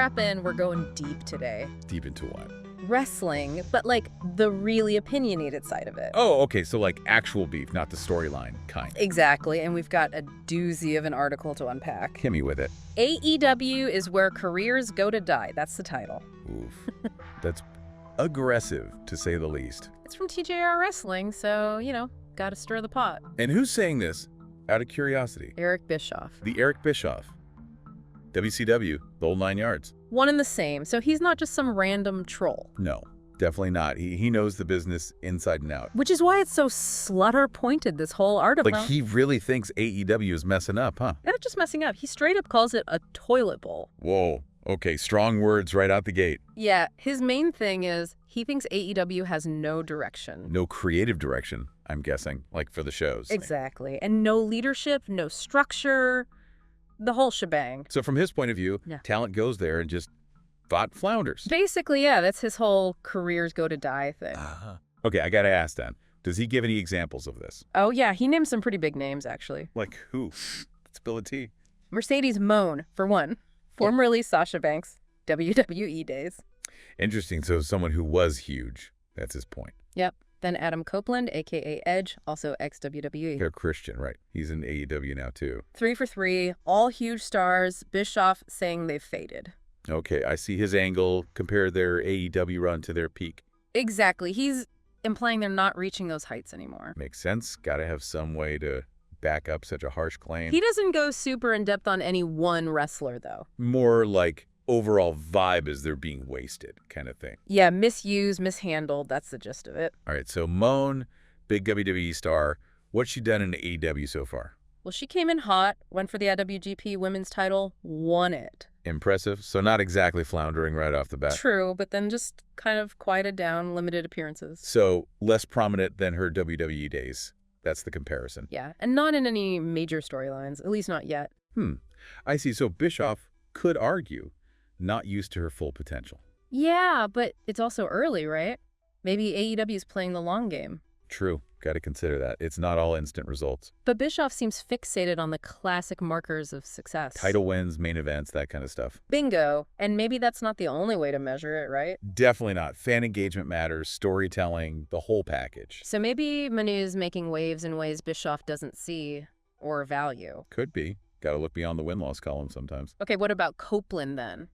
happened, we're going deep today. Deep into what? Wrestling, but like the really opinionated side of it. Oh, okay, so like actual beef, not the storyline kind. Exactly, and we've got a doozy of an article to unpack. Hit me with it. AEW is where careers go to die. That's the title. Oof. That's aggressive, to say the least. It's from TJR Wrestling, so, you know, gotta stir the pot. And who's saying this? Out of curiosity. Eric Bischoff. The Eric Bischoff. WCW, the old 9 yards. One and the same, so he's not just some random troll. No, definitely not. He knows the business inside and out. Which is why it's so slutter-pointed, this whole article. Like, he really thinks AEW is messing up, huh? Not just messing up. He straight up calls it a toilet bowl. Whoa. Okay, strong words right out the gate. Yeah, his main thing is he thinks AEW has no direction. No creative direction, I'm guessing, like for the shows. Exactly. And no leadership, no structure, the whole shebang. So from his point of view, Yeah. talent goes there and just flounders. Basically, yeah, that's his whole careers go to die thing. Okay, I gotta ask then. Does he give any examples of this? Oh, yeah, he named some pretty big names, actually. Like who? Spill a tea. Mercedes Mone, for one. Formerly Sasha Banks, WWE days. Interesting. So someone who was huge. That's his point. Yep. Then Adam Copeland, a.k.a. Edge, also ex-WWE. They're Christian, right? He's in AEW now, too. 3 for 3, all huge stars. Bischoff saying they've faded. Okay, I see his angle. Compare their AEW run to their peak. Exactly. He's implying they're not reaching those heights anymore. Makes sense. Gotta have some way to back up such a harsh claim. He doesn't go super in-depth on any one wrestler, though. More like overall vibe as they're being wasted kind of thing. Yeah, misused, mishandled. That's the gist of it. All right, so Mone, big WWE star. What's she done in AEW so far? Well, she came in hot, went for the IWGP Women's title, won it. Impressive. So not exactly floundering right off the bat. True, but then just kind of quieted down, limited appearances. So less prominent than her WWE days. That's the comparison. Yeah, and not in any major storylines, at least not yet. I see. So Bischoff could argue not used to her full potential. Yeah, but it's also early, right? Maybe AEW is playing the long game. True. Got to consider that. It's not all instant results. But Bischoff seems fixated on the classic markers of success. Title wins, main events, that kind of stuff. Bingo. And maybe that's not the only way to measure it, right? Definitely not. Fan engagement matters, storytelling, the whole package. So maybe Manu's making waves in ways Bischoff doesn't see or value. Could be. Got to look beyond the win-loss column sometimes. Okay, what about Copeland then?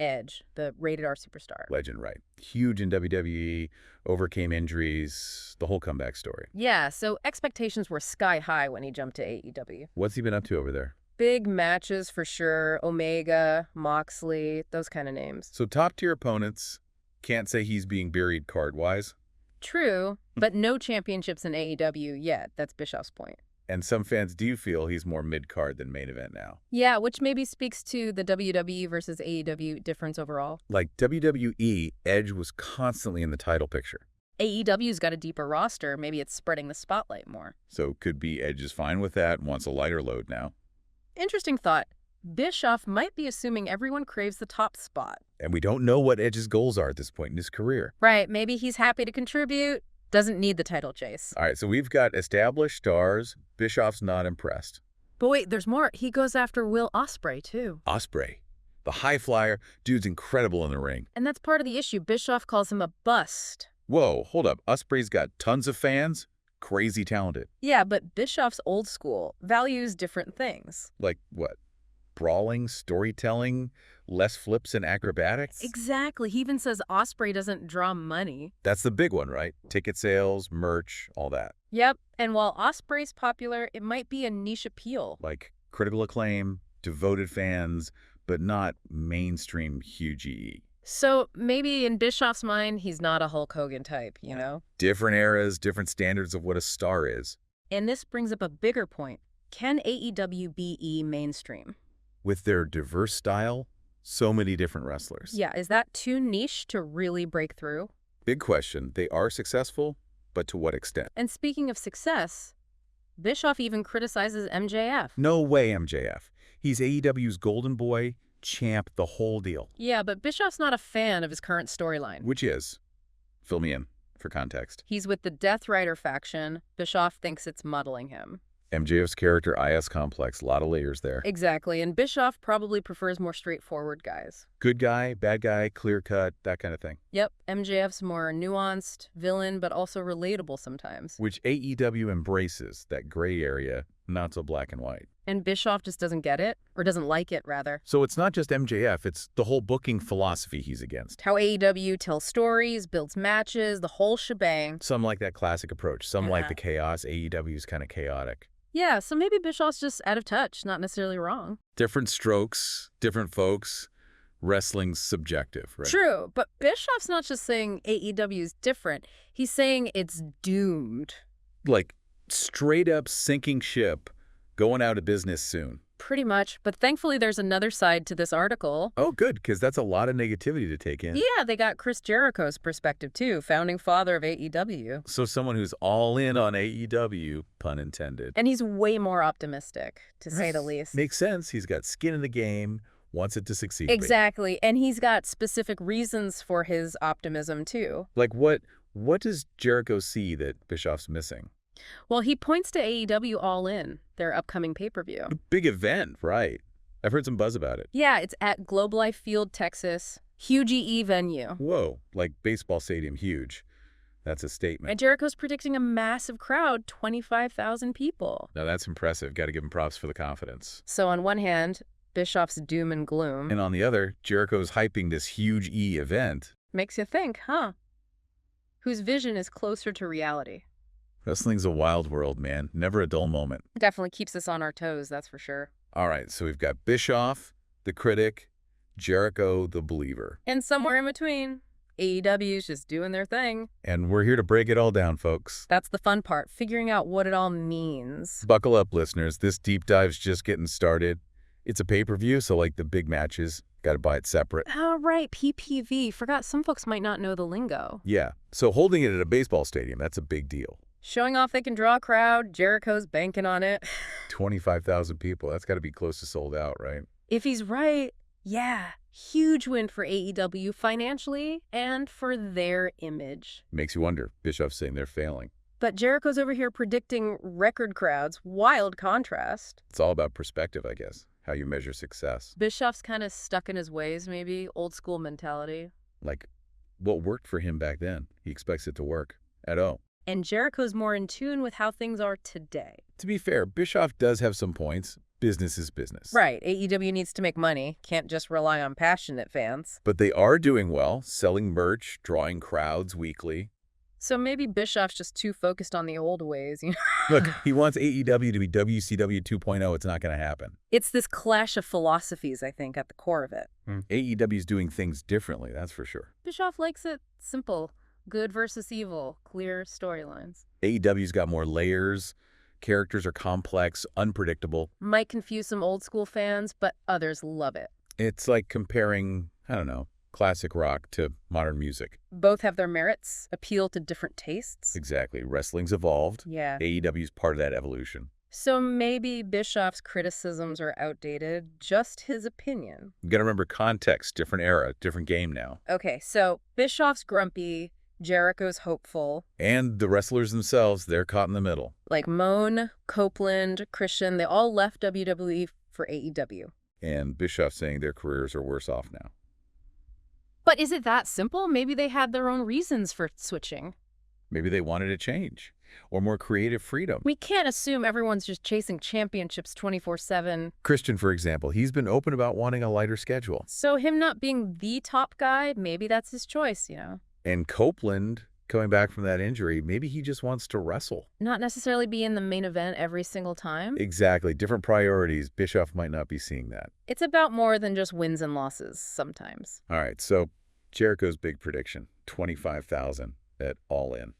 Edge, the rated R superstar. Legend, right. Huge in WWE, overcame injuries, the whole comeback story. Yeah, so expectations were sky high when he jumped to AEW. What's he been up to over there? Big matches for sure. Omega, Moxley, those kind of names. So top-tier opponents, can't say he's being buried card-wise. True, but no championships in AEW yet. That's Bischoff's point. And some fans do feel he's more mid-card than main event now. Yeah, which maybe speaks to the WWE versus AEW difference overall. Like WWE, Edge was constantly in the title picture. AEW's got a deeper roster. Maybe it's spreading the spotlight more. So could be Edge is fine with that and wants a lighter load now. Interesting thought. Bischoff might be assuming everyone craves the top spot. And we don't know what Edge's goals are at this point in his career. Right, maybe he's happy to contribute, doesn't need the title chase. All right, so we've got established stars. Bischoff's not impressed. But wait, there's more. He goes after Will Ospreay, too. Ospreay, the high flyer, dude's incredible in the ring. And that's part of the issue. Bischoff calls him a bust. Whoa, hold up. Ospreay's got tons of fans, crazy talented. Yeah, but Bischoff's old school values different things. Like what? Brawling, storytelling, less flips and acrobatics? Exactly. He even says Ospreay doesn't draw money. That's the big one, right? Ticket sales, merch, all that. Yep. And while Ospreay's popular, it might be a niche appeal. Like critical acclaim, devoted fans, but not mainstream huge EE. So maybe in Bischoff's mind, he's not a Hulk Hogan type, you know? Different eras, different standards of what a star is. And this brings up a bigger point. Can AEW be mainstream? With their diverse style, so many different wrestlers. Yeah, is that too niche to really break through? Big question. They are successful, but to what extent? And speaking of success, Bischoff even criticizes MJF. No way, MJF. He's AEW's golden boy, champ, the whole deal. Yeah, but Bischoff's not a fan of his current storyline. Which is? Fill me in, for context. He's with the Death Rider faction. Bischoff thinks it's muddling him. MJF's character, IS complex, a lot of layers there. Exactly, and Bischoff probably prefers more straightforward guys. Good guy, bad guy, clear cut, that kind of thing. Yep, MJF's more nuanced, villain, but also relatable sometimes. Which AEW embraces, that gray area, not so black and white. And Bischoff just doesn't get it, or doesn't like it, rather. So it's not just MJF, it's the whole booking philosophy he's against. How AEW tells stories, builds matches, the whole shebang. Some like that classic approach, some like the chaos. AEW's kind of chaotic. Yeah, so maybe Bischoff's just out of touch, not necessarily wrong. Different strokes, different folks. Wrestling's subjective, right? True, but Bischoff's not just saying AEW's different. He's saying it's doomed. Like, straight up sinking ship, going out of business soon. Pretty much, but thankfully there's another side to this article. Oh, good, because that's a lot of negativity to take in. Yeah, they got Chris Jericho's perspective too, founding father of AEW. So someone who's all in on AEW, pun intended. And he's way more optimistic, to say the least. Makes sense. He's got skin in the game, wants it to succeed. Exactly, and he's got specific reasons for his optimism too. Like what does Jericho see that Bischoff's missing? Well, he points to AEW All In, their upcoming pay-per-view. A big event, right? I've heard some buzz about it. Yeah, it's at Globe Life Field, Texas. Huge EE venue. Whoa, like baseball stadium huge. That's a statement. And Jericho's predicting a massive crowd, 25,000 people. Now that's impressive. Got to give him props for the confidence. So on one hand, Bischoff's doom and gloom. And on the other, Jericho's hyping this huge E event. Makes you think, huh? Whose vision is closer to reality? Wrestling's a wild world, man. Never a dull moment. Definitely keeps us on our toes, that's for sure. All right, so we've got Bischoff, the critic, Jericho, the believer. And somewhere in between, AEW's just doing their thing. And we're here to break it all down, folks. That's the fun part, figuring out what it all means. Buckle up, listeners. This deep dive's just getting started. It's a pay-per-view, so like the big matches, got to buy it separate. Oh, right, PPV. Forgot some folks might not know the lingo. Yeah, so holding it at a baseball stadium, that's a big deal. Showing off they can draw a crowd, Jericho's banking on it. 25,000 people, that's got to be close to sold out, right? If he's right, yeah, huge win for AEW financially and for their image. Makes you wonder. Bischoff's saying they're failing. But Jericho's over here predicting record crowds, wild contrast. It's all about perspective, I guess, how you measure success. Bischoff's kind of stuck in his ways, maybe, old school mentality. Like, what worked for him back then, he expects it to work at all. And Jericho's more in tune with how things are today. To be fair, Bischoff does have some points. Business is business. Right. AEW needs to make money. Can't just rely on passionate fans. But they are doing well, selling merch, drawing crowds weekly. So maybe Bischoff's just too focused on the old ways, you know? Look, he wants AEW to be WCW 2.0. It's not going to happen. It's this clash of philosophies, I think, at the core of it. AEW's doing things differently, that's for sure. Bischoff likes it simple. Good versus evil. Clear storylines. AEW's got more layers. Characters are complex, unpredictable. Might confuse some old school fans, but others love it. It's like comparing, I don't know, classic rock to modern music. Both have their merits, appeal to different tastes. Exactly. Wrestling's evolved. Yeah. AEW's part of that evolution. So maybe Bischoff's criticisms are outdated, just his opinion. You got to remember context, different era, different game now. Okay, so Bischoff's grumpy, Jericho's hopeful. And the wrestlers themselves, they're caught in the middle. Like Mone, Copeland, Christian, they all left WWE for AEW. And Bischoff saying their careers are worse off now. But is it that simple? Maybe they had their own reasons for switching. Maybe they wanted a change or more creative freedom. We can't assume everyone's just chasing championships 24/7. Christian, for example, he's been open about wanting a lighter schedule. So him not being the top guy, maybe that's his choice, you know? And Copeland, coming back from that injury, maybe he just wants to wrestle. Not necessarily be in the main event every single time. Exactly. Different priorities. Bischoff might not be seeing that. It's about more than just wins and losses sometimes. All right, so Jericho's big prediction, 25,000 at All In.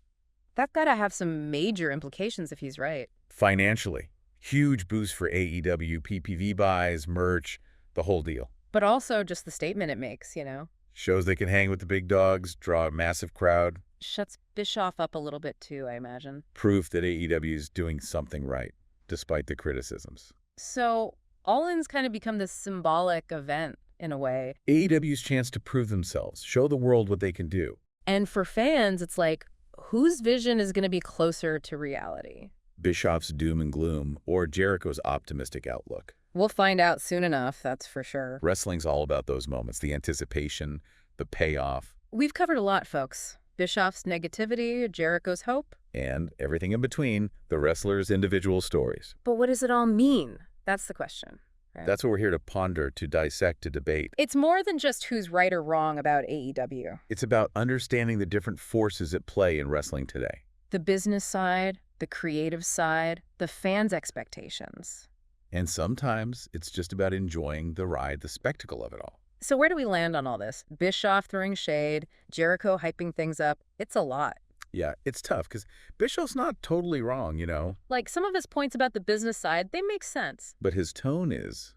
That's got to have some major implications if he's right. Financially, huge boost for AEW, PPV buys, merch, the whole deal. But also just the statement it makes, you know? Shows they can hang with the big dogs, draw a massive crowd. Shuts Bischoff up a little bit too, I imagine. Proof that AEW is doing something right, despite the criticisms. So All In's kind of become this symbolic event in a way. AEW's chance to prove themselves, show the world what they can do. And for fans, it's like, whose vision is going to be closer to reality? Bischoff's doom and gloom or Jericho's optimistic outlook. We'll find out soon enough, that's for sure. Wrestling's all about those moments, the anticipation, the payoff, We've covered a lot, folks. Bischoff's negativity, Jericho's hope. and everything in between, the wrestlers' individual stories. But what does it all mean? That's the question. Right? That's what we're here to ponder, to dissect, to debate. It's more than just who's right or wrong about AEW. It's about understanding the different forces at play in wrestling today. The business side, the creative side, the fans' expectations. And sometimes it's just about enjoying the ride, the spectacle of it all. So where do we land on all this? Bischoff throwing shade, Jericho hyping things up. It's a lot. Yeah, it's tough because Bischoff's not totally wrong, Like, some of his points about the business side, they make sense. but his tone is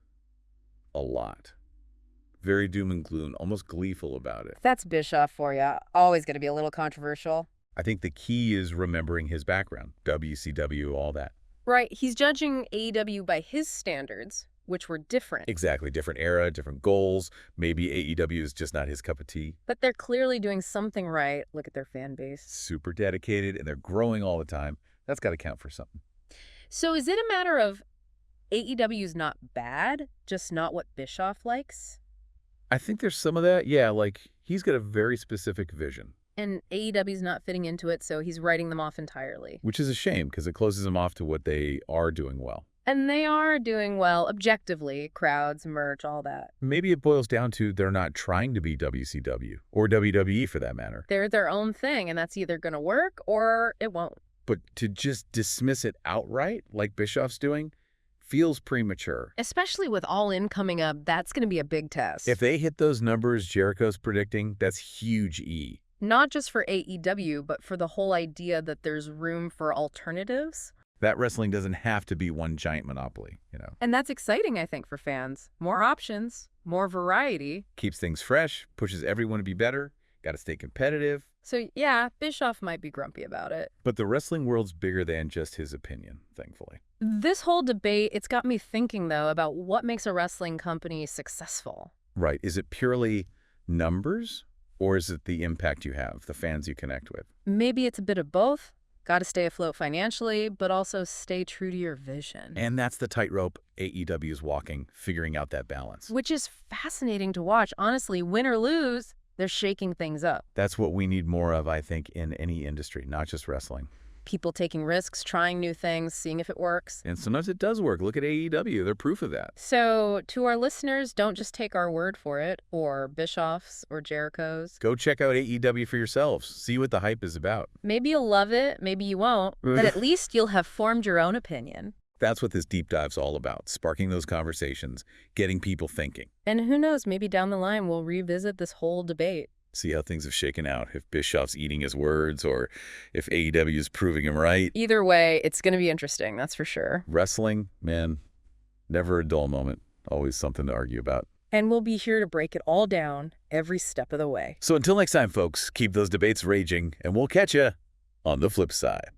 a lot. Very doom and gloom, almost gleeful about it. That's Bischoff for you. Always going to be a little controversial. I think the key is remembering his background, WCW, all that. Right, he's judging AEW by his standards, which were different. Exactly, different era, different goals. Maybe AEW is just not his cup of tea. But they're clearly doing something right. Look at their fan base. Super dedicated, and they're growing all the time. That's got to count for something. So is it a matter of AEW's not bad, just not what Bischoff likes? I think there's some of that. Yeah, like he's got a very specific vision, And AEW's not fitting into it, so he's writing them off entirely. which is a shame because it closes them off to what they are doing well. And they are doing well, objectively, crowds, merch, all that. Maybe it boils down to they're not trying to be WCW or WWE for that matter. They're their own thing, and that's either going to work or it won't. But to just dismiss it outright, like Bischoff's doing, feels premature. Especially with All In coming up, that's going to be a big test. If they hit those numbers Jericho's predicting, that's huge E. Not just for AEW, but for the whole idea that there's room for alternatives. That wrestling doesn't have to be one giant monopoly, And that's exciting, I think, for fans. More options, more variety. Keeps things fresh, pushes everyone to be better, got to stay competitive. So yeah, Bischoff might be grumpy about it. But the wrestling world's bigger than just his opinion, thankfully. This whole debate, it's got me thinking, though, about what makes a wrestling company successful. Right. Is it purely numbers, or is it the impact you have, the fans you connect with? Maybe it's a bit of both. Got to stay afloat financially, but also stay true to your vision. And that's the tightrope AEW is walking, figuring out that balance. Which is fascinating to watch. Honestly, win or lose, they're shaking things up. That's what we need more of, I think, in any industry, not just wrestling. People taking risks, trying new things, seeing if it works. And sometimes it does work. Look at AEW. They're proof of that. So to our listeners, don't just take our word for it, or Bischoff's or Jericho's. Go check out AEW for yourselves. See what the hype is about. Maybe you'll love it, maybe you won't, but at least you'll have formed your own opinion. That's what this deep dive's all about, sparking those conversations, getting people thinking. And who knows, maybe down the line we'll revisit this whole debate. See how things have shaken out, if Bischoff's eating his words or if AEW is proving him right. Either way, it's going to be interesting, that's for sure. Wrestling, man, never a dull moment. Always something to argue about. And we'll be here to break it all down every step of the way. So until next time, folks, keep those debates raging, and we'll catch you on the flip side.